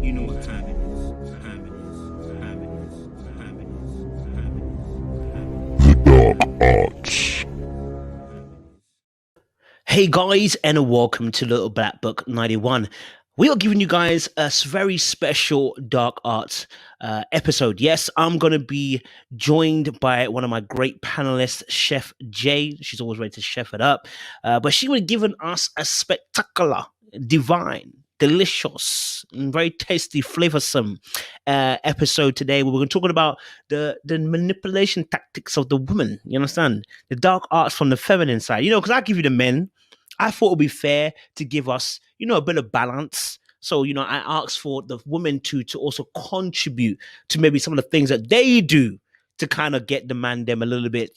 You know what time it is. Time it is. Time it is. Time it is. Time it is. Time it is. Arts. Hey guys, and welcome to Little Black Book 91. We are giving you guys a very special Dark Arts episode. Yes, I'm going to be joined by one of my great panelists, Chef Jay. She's always ready to chef it up. But she would have given us a spectacular, divine, delicious, and very tasty, flavorsome episode today where we're talking about the manipulation tactics of the woman. You understand? The dark arts from the feminine side. Because I give you the men. I thought it would be fair to give us, a bit of balance. So, I asked for the women to also contribute to maybe some of the things that they do to kind of get the man them a little bit,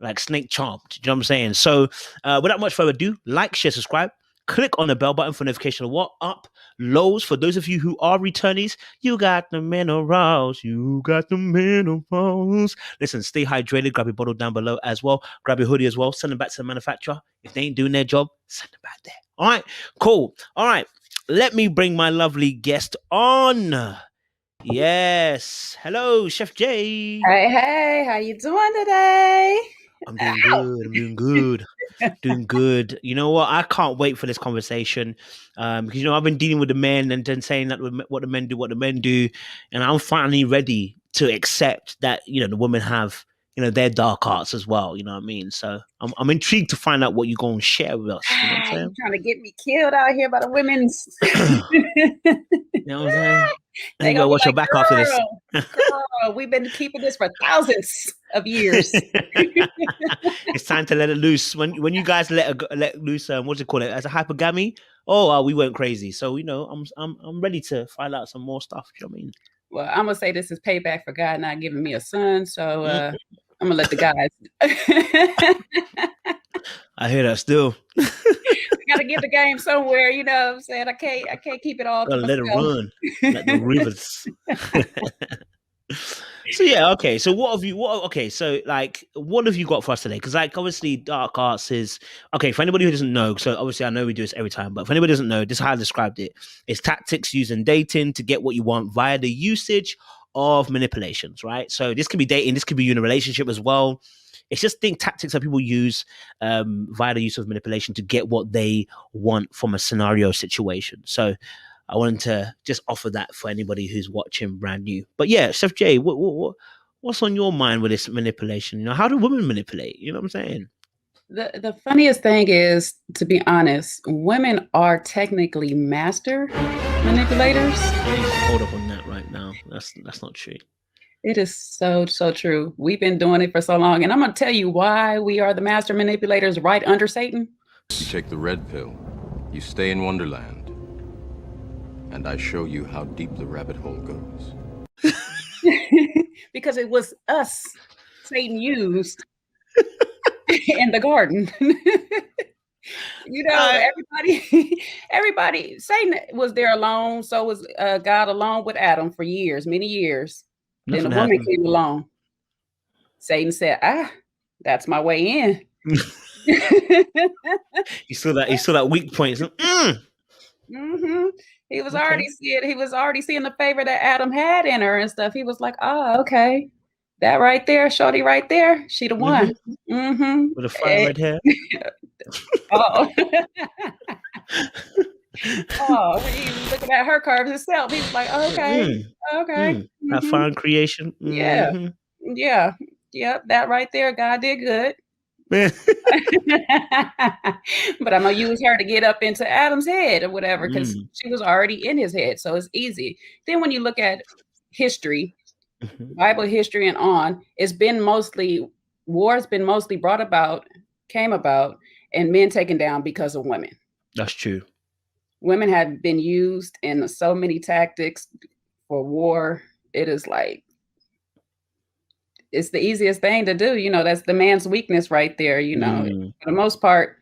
like snake charmed. Do you know what I'm saying? So, without much further ado, like, share, subscribe. Click on the bell button for notification of what up, lows. For those of you who are returnees, you got the minerals. You got the minerals. Listen, stay hydrated. Grab your bottle down below as well. Grab your hoodie as well. Send them back to the manufacturer. If they ain't doing their job, send them back there. All right, cool. All right, let me bring my lovely guest on. Yes. Hello, Chef Jay. Hey, how you doing today? I'm doing good. I'm doing good. Doing good. You know what? I can't wait for this conversation because I've been dealing with the men and then saying that what the men do, and I'm finally ready to accept that the women have their dark arts as well. You know what I mean? So I'm intrigued to find out what you're going to share with us. You know what I'm saying? You trying to get me killed out here by the women's? You know what I'm saying? They gonna watch like, your back after this. Girl, we've been keeping this for thousands of years. It's time to let it loose. When you guys let loose, what do you call it? As a hypergamy? Oh, we went crazy. So I'm ready to find out some more stuff. You know what I mean? Well, I'm gonna say this is payback for God not giving me a son. So I'm gonna let the guys. I hear that still. Gotta get the game somewhere, you know what I'm saying? I can't keep it all to let it run like the rivers. So yeah, okay. So what have you got for us today? Because obviously dark arts is okay for anybody who doesn't know. So obviously I know we do this every time, but if anybody doesn't know, this is how I described it. It's tactics used in dating to get what you want via the usage of manipulations, right? So this could be dating, this could be in a relationship as well. It's just tactics that people use via the use of manipulation to get what they want from a scenario situation. So I wanted to just offer that for anybody who's watching brand new. But yeah, Chef Jay, what's on your mind with this manipulation? How do women manipulate? You know what I'm saying? The funniest thing is, to be honest, women are technically master manipulators. Hold up on that right now. That's not true. It is so true. We've been doing it for so long. And I'm going to tell you why we are the master manipulators right under Satan. You take the red pill, you stay in Wonderland, and I show you how deep the rabbit hole goes. Because it was us Satan used in the garden. Everybody, Satan was there alone. So was God alone with Adam for years, many years. Then a woman came along. Satan said, that's my way in. He saw that weak point. He was already seeing the favor that Adam had in her and stuff. He was like, okay. That right there, shorty right there, she the one. With a fine red hair. He's looking at her curves himself. He was like, okay. That fine creation. Yeah. That right there, God did good. But I'm gonna use her to get up into Adam's head or whatever, because she was already in his head, so it's easy. Then when you look at history, Bible history and on, war's been mostly came about, and men taken down because of women. That's true. Women have been used in so many tactics for war. It is like, it's the easiest thing to do. That's the man's weakness right there. For the most part,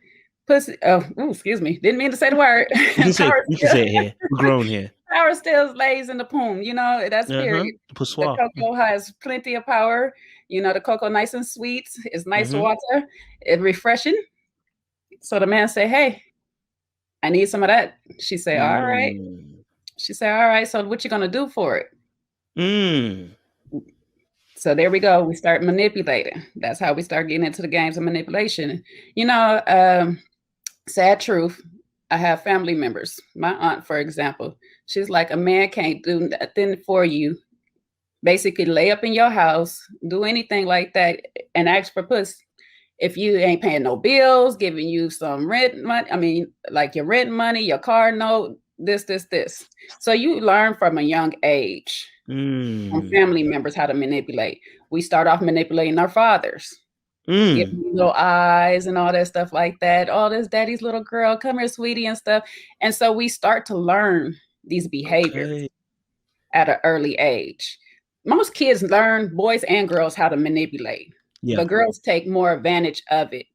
pussy. Oh, excuse me. Didn't mean to say the word. You can say it here. We're grown here. Power still lays in the poom. That's period. The cocoa has plenty of power. The cocoa nice and sweet. It's nice water. It's refreshing. So the man say, hey, I need some of that. She say, all right. She said, all right, so what you gonna do for it? Mm. So there we go. We start manipulating. That's how we start getting into the games of manipulation. You know, sad truth, I have family members. My aunt, for example, she's like, a man can't do nothing for you. Basically, lay up in your house, do anything like that, and ask for pussy. If you ain't paying no bills, giving you some rent money, I mean, like your rent money, your car note, this. So you learn from a young age from family members how to manipulate. We start off manipulating our fathers, giving you little eyes and all that stuff like that. Oh, this daddy's little girl, come here, sweetie, and stuff. And so we start to learn these behaviors at an early age. Most kids learn, boys and girls, how to manipulate. Yeah. But girls take more advantage of it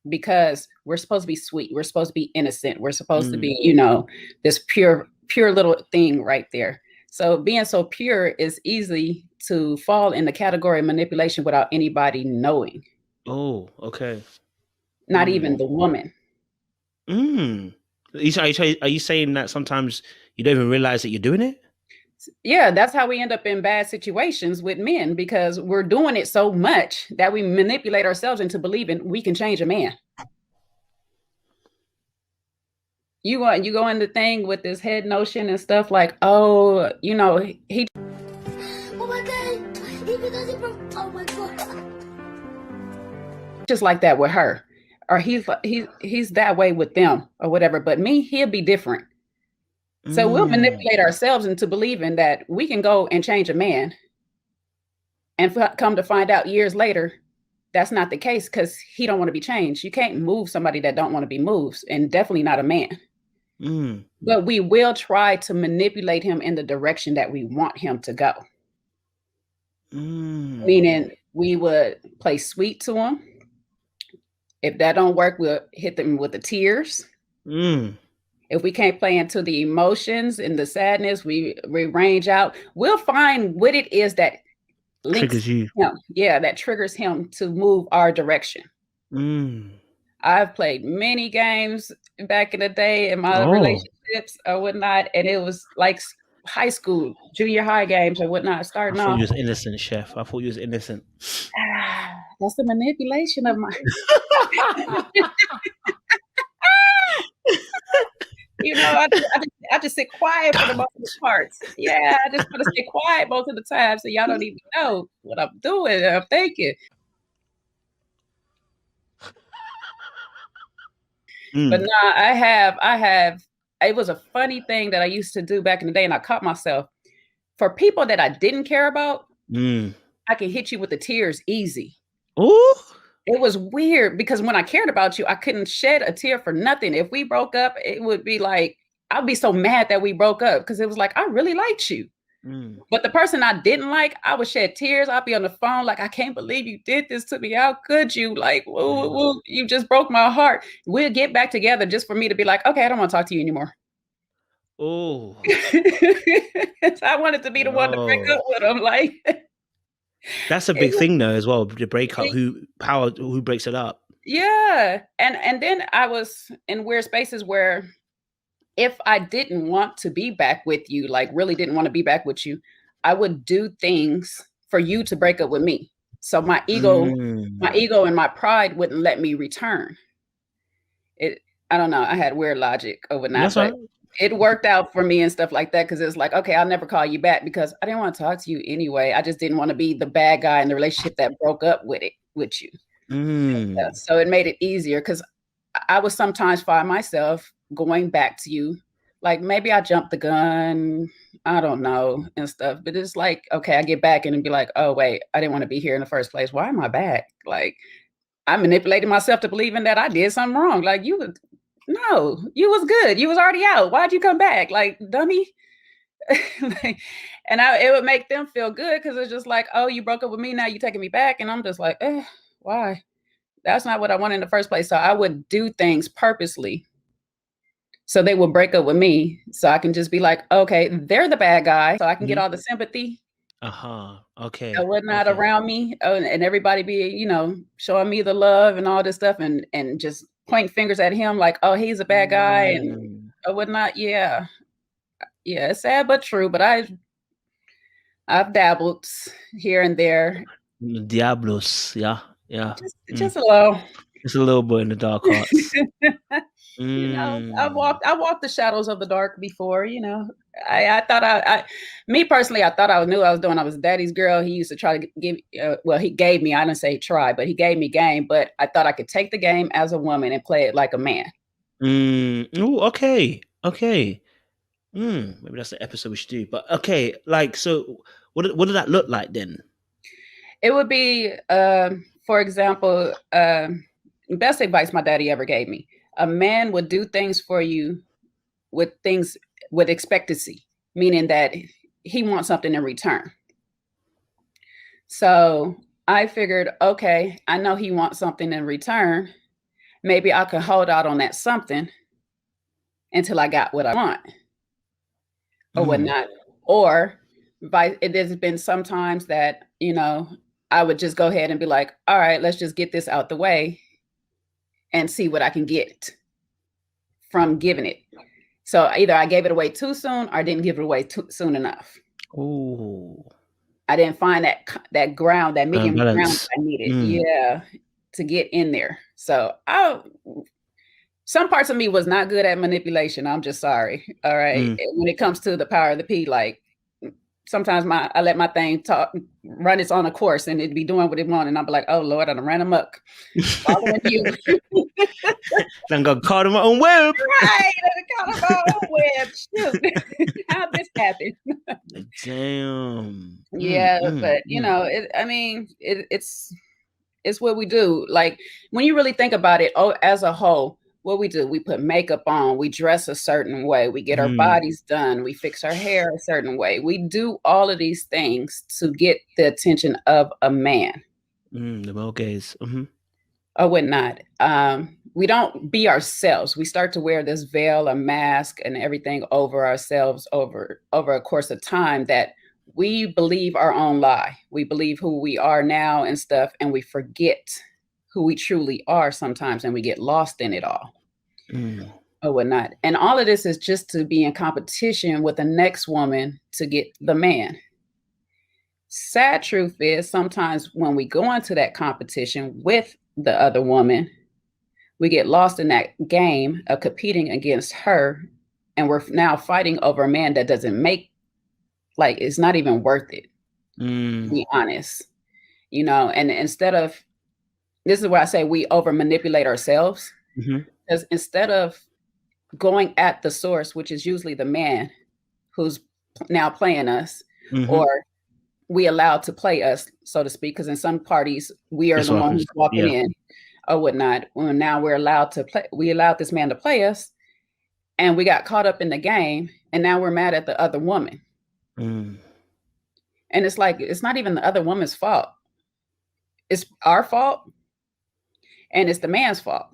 because we're supposed to be sweet. We're supposed to be innocent. We're supposed to be, you know, this pure little thing right there. So being so pure is easy to fall in the category of manipulation without anybody knowing. Oh, okay. Not even the woman. Are you saying that sometimes you don't even realize that you're doing it? Yeah, that's how we end up in bad situations with men, because we're doing it so much that we manipulate ourselves into believing we can change a man. You go in the thing with this head notion and stuff like, oh, you know, he. Oh my God! Oh my God! Just like that with her, or he's that way with them, or whatever. But me, he'll be different. So we'll manipulate ourselves into believing that we can go and change a man, and come to find out years later, that's not the case, because he don't want to be changed. You can't move somebody that don't want to be moved, and definitely not a man. But we will try to manipulate him in the direction that we want him to go. Meaning we would play sweet to him. If that don't work, we'll hit them with the tears. If we can't play into the emotions and the sadness, we range out. We'll find what it is that links him. Yeah, that triggers him to move our direction. I've played many games back in the day in my relationships or whatnot, and it was like high school, junior high games or whatnot. Starting I thought off, you was innocent, chef. I thought you was innocent. That's the manipulation of my. You know, I just sit quiet for the most of the parts. Yeah, I just want to sit quiet most of the time, so y'all don't even know what I'm doing. I'm thinking. But nah, I have. It was a funny thing that I used to do back in the day, and I caught myself. For people that I didn't care about, I can hit you with the tears easy. Ooh. It was weird because when I cared about you, I couldn't shed a tear for nothing. If we broke up, it would be like, I'd be so mad that we broke up, because it was like, I really liked you. But the person I didn't like, I would shed tears. I'd be on the phone like, I can't believe you did this to me. How could you? Like, woo, you just broke my heart. We'll get back together just for me to be like, okay, I don't want to talk to you anymore. Oh. I wanted to be the one to break up with him. Like, that's a big thing though as well, the breakup, who breaks it up. Yeah. And then I was in weird spaces where if I didn't want to be back with you, like really didn't want to be back with you, I would do things for you to break up with me. So my ego and my pride wouldn't let me return. I don't know. I had weird logic overnight, but it worked out for me and stuff like that, because it's like, okay, I'll never call you back because I didn't want to talk to you anyway. I just didn't want to be the bad guy in the relationship that broke up with you. So it made it easier, because I would sometimes find myself going back to you. Like maybe I jumped the gun, I don't know, and stuff. But it's like, okay, I get back and be like, oh, wait, I didn't want to be here in the first place. Why am I back? Like I manipulated myself to believing that I did something wrong. Like you was good. You was already out. Why'd you come back? Like, dummy. And it would make them feel good, because it's just like, oh, you broke up with me, now you taking me back. And I'm just like, why? That's not what I wanted in the first place. So I would do things purposely so they would break up with me, so I can just be like, okay, they're the bad guy, so I can get all the sympathy. Okay. So whatnot around me, and everybody be, showing me the love and all this stuff, and just pointing fingers at him like, oh, he's a bad guy and or whatnot. Yeah. Yeah, it's sad but true. But I've dabbled here and there. Diablos, yeah. Just a little. Just a little bit in the dark arts. You know, I walked the shadows of the dark before, you know. I thought me personally, I thought I knew what I was doing. I was daddy's girl. He used to try to give, well, he gave me, I didn't say try, but he gave me game, but I thought I could take the game as a woman and play it like a man. Oh, okay. Maybe that's the episode we should do. But okay, like, so what did that look like then? It would be, for example, best advice my daddy ever gave me. A man would do things for you with expectancy, meaning that he wants something in return. So I figured, okay, I know he wants something in return. Maybe I could hold out on that something until I got what I want or whatnot. Or there's been sometimes that, you know, I would just go ahead and be like, all right, let's just get this out the way and see what I can get from giving it. So either I gave it away too soon or didn't give it away soon enough. Oh, I didn't find that ground, that medium ground I needed. Yeah, to get in there. So some parts of me was not good at manipulation. I'm just sorry. All right. When it comes to the power of the P, like sometimes I let my thing run its on a course and it'd be doing what it wanted. And I'd be like, oh Lord, I done ran amok. Following you. Then got caught in my own web. Right. Caught in my own web. Shoot. How'd this happen? Damn. Yeah, but you know, it's what we do. Like when you really think about it, as a whole, what we do, we put makeup on, we dress a certain way, we get our bodies done, we fix our hair a certain way. We do all of these things to get the attention of a man. The male gaze. Or whatnot. We don't be ourselves. We start to wear this veil, a mask, and everything over ourselves over a course of time that we believe our own lie. We believe who we are now and stuff, and we forget who we truly are sometimes, and we get lost in it all. Or whatnot. And all of this is just to be in competition with the next woman to get the man. Sad truth is sometimes when we go into that competition with the other woman, we get lost in that game of competing against her. And we're now fighting over a man that doesn't it's not even worth it, to be honest. You know, and instead of, this is where I say we over manipulate ourselves. Because instead of going at the source, which is usually the man who's now playing us, or we allowed to play us, so to speak, because in some parties we are the one who's walking in or whatnot. Well, now we're allowed to play. We allowed this man to play us, and we got caught up in the game, and now we're mad at the other woman. And it's like, it's not even the other woman's fault. It's our fault, and it's the man's fault.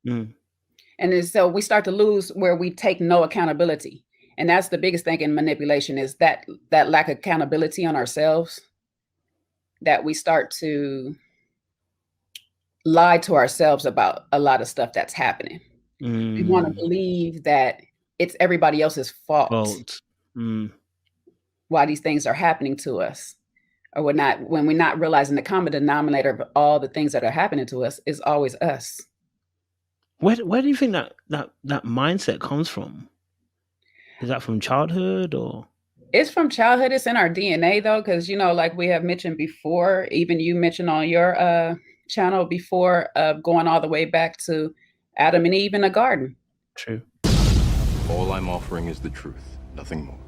And so we start to lose where we take no accountability. And that's the biggest thing in manipulation, is that lack of accountability on ourselves, that we start to lie to ourselves about a lot of stuff that's happening. We want to believe that it's everybody else's fault. Why these things are happening to us, or when we're not realizing the common denominator of all the things that are happening to us is always us. Where do you think that mindset comes from? Is that from childhood or? It's from childhood. It's in our DNA though, because you know, like we have mentioned before, even you mentioned on your channel before, going all the way back to Adam and Eve in the garden. True. All I'm offering is the truth, nothing more.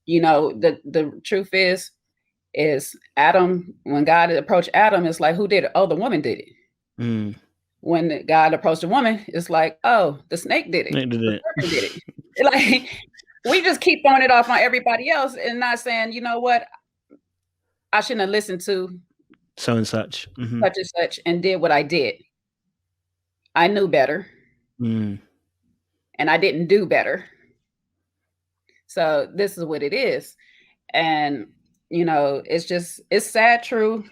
You know, the truth is Adam, when God approached Adam, it's like, who did it? Oh, the woman did it. When God approached the woman, it's like, oh, the snake did it. The serpent did it. Like, we just keep throwing it off on everybody else and not saying, you know what, I shouldn't have listened to so and such, such and such, and did what I did. I knew better, and I didn't do better. So this is what it is. And, you know, it's sad, true,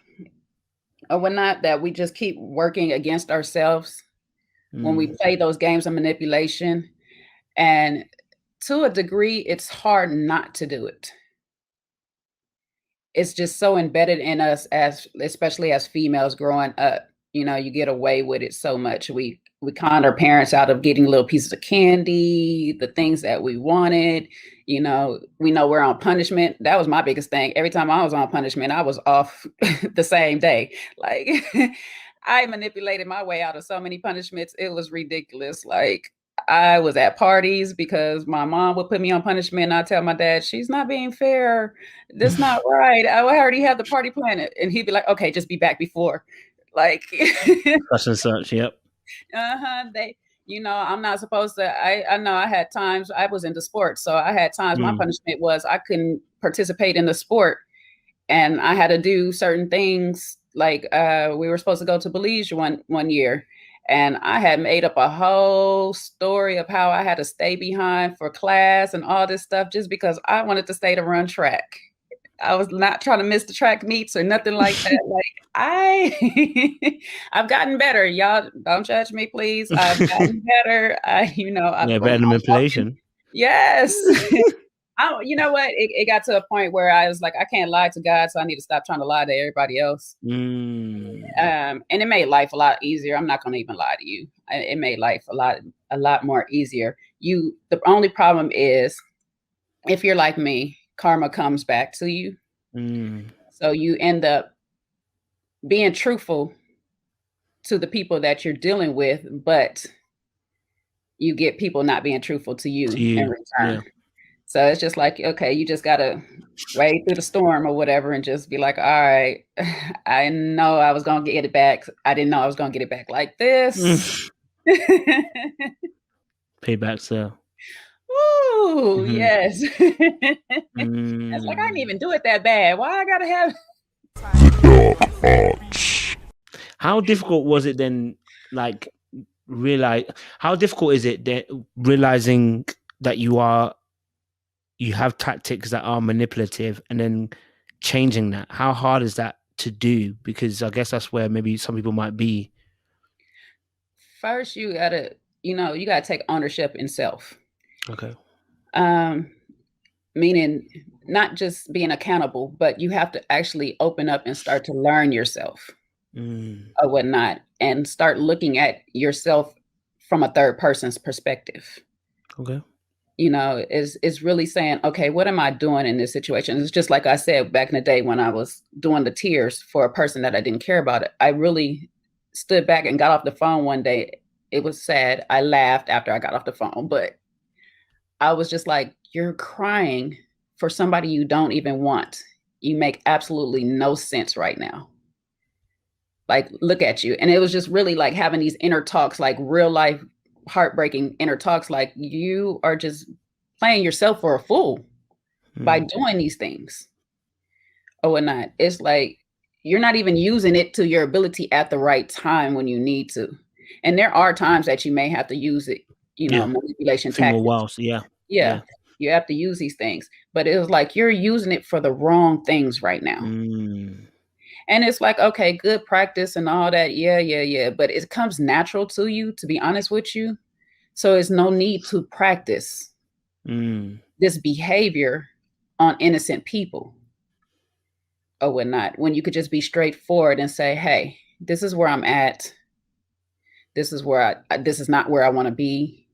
or whatnot, that we just keep working against ourselves when we play those games of manipulation. And To a degree, it's hard not to do it. It's just so embedded in us as especially as females growing up. You know, you get away with it so much. We conned our parents out of getting little pieces of candy, the things that we wanted. You know, we know we're on punishment. That was my biggest thing. Every time I was on punishment, I was off the same day. Like I manipulated my way out of so many punishments. It was ridiculous. Like I was at parties because my mom would put me on punishment. And I tell my dad, she's not being fair. This not right. I already have the party planned. And he'd be like, okay, just be back before. Like such and such, yep. They, you know, I'm not supposed to. I know I had times I was into sports, so I had times my punishment was I couldn't participate in the sport, and I had to do certain things. Like we were supposed to go to Belize one year, and I had made up a whole story of how I had to stay behind for class and all this stuff just because I wanted to stay to run track. I was not trying to miss the track meets or nothing like that. Like I've gotten better. Y'all don't judge me, please. I've gotten better. I've better than manipulation. Yes. You know what? It got to a point where I was like, I can't lie to God, so I need to stop trying to lie to everybody else. And it made life a lot easier. I'm not going to even lie to you. It made life a lot more easier. The only problem is if you're like me, karma comes back to you. So you end up being truthful to the people that you're dealing with, but you get people not being truthful to you in return. Yeah. So it's just like, okay, you just got to wade through the storm or whatever and just be like, all right, I know I was going to get it back. I didn't know I was going to get it back like this. Payback sale. Ooh, yes. It's like I didn't even do it that bad. Why I gotta have How difficult was it then, like how difficult is it that realizing that you have tactics that are manipulative and then changing that? How hard is that to do? Because I guess that's where maybe some people might be. First, you gotta take ownership in self. Okay. Meaning not just being accountable, but you have to actually open up and start to learn yourself or whatnot, and start looking at yourself from a third person's perspective. Okay. You know, is really saying, okay, what am I doing in this situation? It's just like I said back in the day when I was doing the tears for a person that I didn't care about. I really stood back and got off the phone one day. It was sad. I laughed after I got off the phone, but I was just like, you're crying for somebody you don't even want. You make absolutely no sense right now. Like, look at you. And it was just really like having these inner talks, like real life, heartbreaking inner talks. Like you are just playing yourself for a fool by doing these things or whatnot. It's like, you're not even using it to your ability at the right time when you need to. And there are times that you may have to use it. Manipulation tactics. Yeah. You have to use these things, but it was like, you're using it for the wrong things right now. And it's like, okay, good practice and all that. Yeah. But it comes natural to you, to be honest with you. So it's no need to practice this behavior on innocent people or whatnot, when you could just be straightforward and say, hey, this is where I'm at. This is where this is not where I want to be.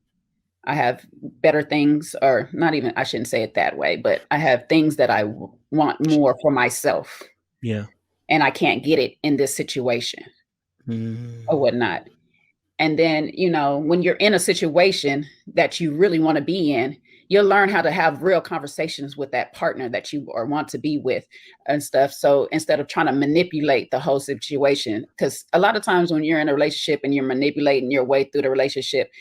I have better things, or not even, I shouldn't say it that way, but I have things that I want more for myself. Yeah. And I can't get it in this situation or whatnot. And then, when you're in a situation that you really want to be in, you'll learn how to have real conversations with that partner that you or want to be with and stuff. So instead of trying to manipulate the whole situation, because a lot of times when you're in a relationship and you're manipulating your way through the relationship,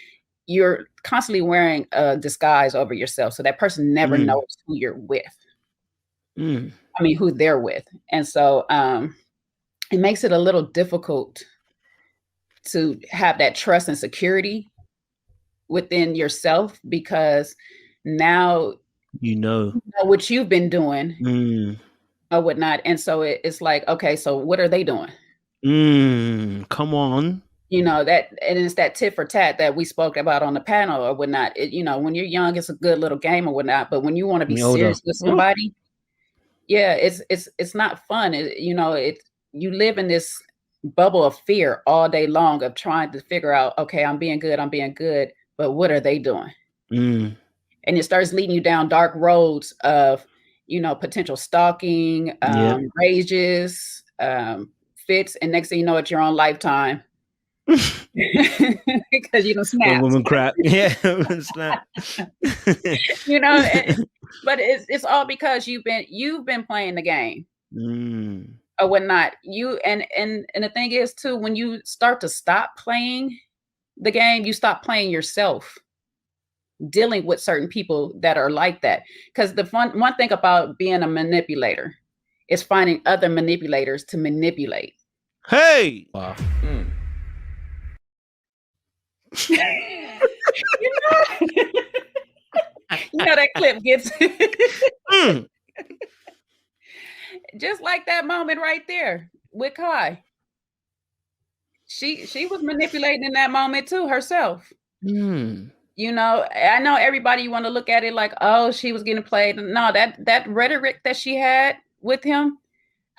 you're constantly wearing a disguise over yourself. So that person never knows who you're with. I mean, who they're with. And so it makes it a little difficult to have that trust and security within yourself, because now you know what you've been doing or whatnot. And so it's like, okay, so what are they doing? Come on. You know, that, and it's that tit for tat that we spoke about on the panel or whatnot. You know, when you're young, it's a good little game or whatnot, but when you want to be serious with somebody, yeah, it's not fun. You know, you live in this bubble of fear all day long of trying to figure out, okay, I'm being good, but what are they doing? Mm. And it starts leading you down dark roads of, you know, potential stalking, rages, fits, and next thing you know, it's your own lifetime. Because you don't snap. Woman crap. Yeah, snap. You know, but it's all because you've been playing the game. Or whatnot. You and the thing is too, when you start to stop playing the game, you stop playing yourself, dealing with certain people that are like that. Because the one thing about being a manipulator is finding other manipulators to manipulate. Hey. Wow. You know that clip gets just like that moment right there with Kai. She was manipulating in that moment too herself. You know, I know everybody, you want to look at it like, oh, she was getting played. No, that rhetoric that she had with him,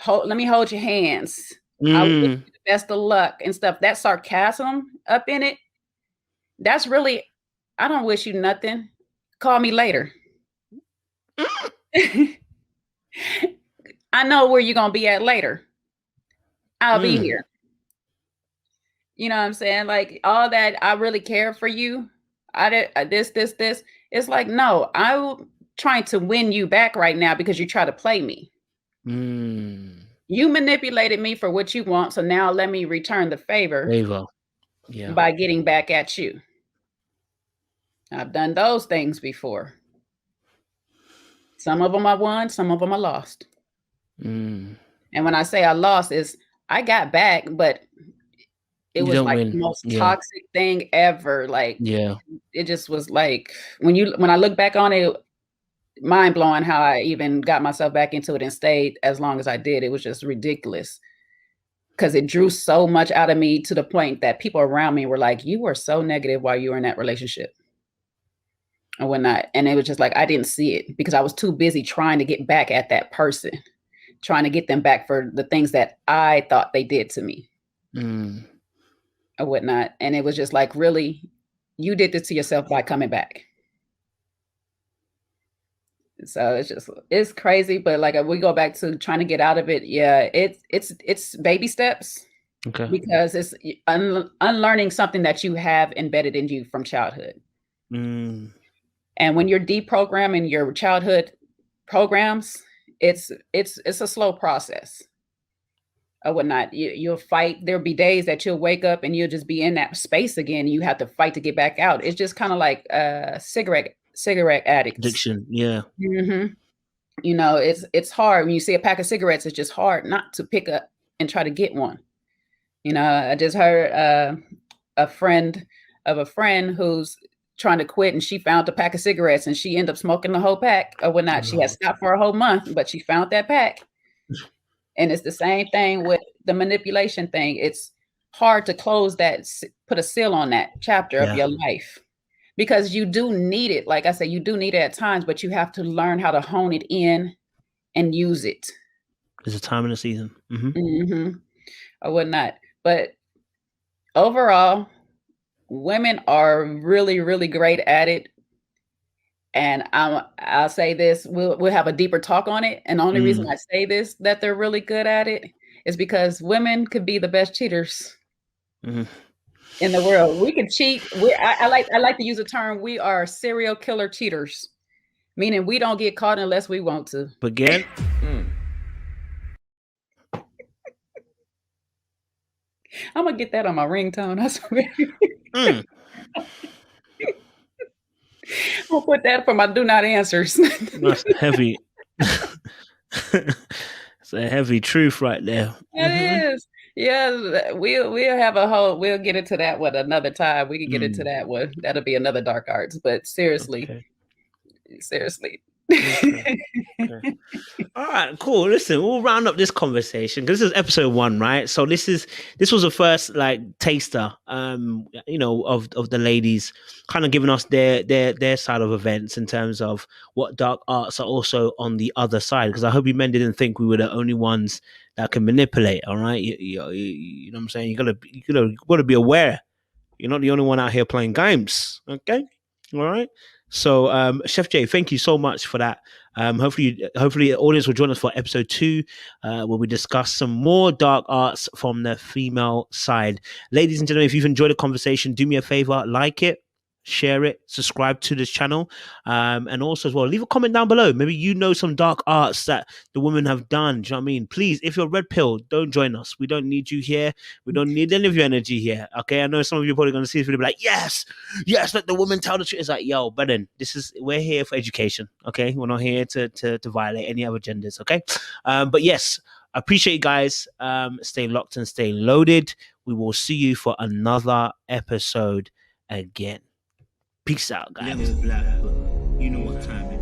let me hold your hands. I wish you the best of luck and stuff. That sarcasm up in it, that's really, I don't wish you nothing. Call me later. I know where you're going to be at later. I'll be here. You know what I'm saying? Like all that, I really care for you. I did this. It's like, no, I'm trying to win you back right now because you try to play me. You manipulated me for what you want. So now let me return the favor by getting back at you. I've done those things before. Some of them I won, some of them I lost. And when I say I lost, is I got back, but it was like the most toxic thing ever. Like, it just was like, when I look back on it, mind blowing how I even got myself back into it and stayed as long as I did. It was just ridiculous because it drew so much out of me to the point that people around me were like, you were so negative while you were in that relationship and whatnot. And it was just like, I didn't see it because I was too busy trying to get back at that person, trying to get them back for the things that I thought they did to me or whatnot. And it was just like, really, you did this to yourself by coming back. So it's crazy, but like we go back to trying to get out of it. Yeah, it's baby steps. Okay. Because it's unlearning something that you have embedded in you from childhood. And when you're deprogramming your childhood programs, it's a slow process or whatnot. You'll fight. There'll be days that you'll wake up and you'll just be in that space again. And you have to fight to get back out. It's just kind of like cigarette addicts. Addiction, yeah. You know, it's hard when you see a pack of cigarettes. It's just hard not to pick up and try to get one. You know, I just heard a friend of a friend who's trying to quit, and she found a pack of cigarettes, and she ended up smoking the whole pack or whatnot. She had stopped for a whole month, but she found that pack. And it's the same thing with the manipulation thing. It's hard to close that, put a seal on that chapter of your life. Because you do need it. Like I said, you do need it at times, but you have to learn how to hone it in and use it. There's a time and a season. Or whatnot. But overall, women are really, really great at it. And I'll say this, we'll have a deeper talk on it. And the only reason I say this, that they're really good at it, is because women could be the best cheaters. In the world. We can cheat. I like to use the term, we are serial killer cheaters, meaning we don't get caught unless we want to. Again? I'm gonna get that on my ringtone, I swear. I'll put that for my do not answers. That's heavy. It's a heavy truth right there. It is. Yeah, we'll have we'll get into that one another time. We can get into that one. That'll be another dark arts. But seriously, seriously. Okay. All right, cool. Listen, we'll round up this conversation because this is episode 1, right? So this was the first like taster, of the ladies kind of giving us their side of events in terms of what dark arts are also on the other side. Because I hope you men didn't think we were the only ones that can manipulate. All right, you know what I'm saying. You gotta be aware. You're not the only one out here playing games. Okay, all right. So, Chef Jay, thank you so much for that. Hopefully the audience will join us for episode 2, where we discuss some more dark arts from the female side. Ladies and gentlemen, if you've enjoyed the conversation, do me a favor, like it, share it, subscribe to this channel, and also as well, leave a comment down below. Maybe you know some dark arts that the women have done. Do you know what I mean? Please, if you're red pill, don't join us. We don't need you here. We don't need any of your energy here. Okay, I know some of you are probably going to see this video and be like, yes, let the woman tell the truth. It's like, yo, but then we're here for education. Okay, we're not here to violate any other genders. Okay, but yes, I appreciate you guys. Stay locked and stay loaded. We will see you for another episode again. Peace out, guys. You know what time it is.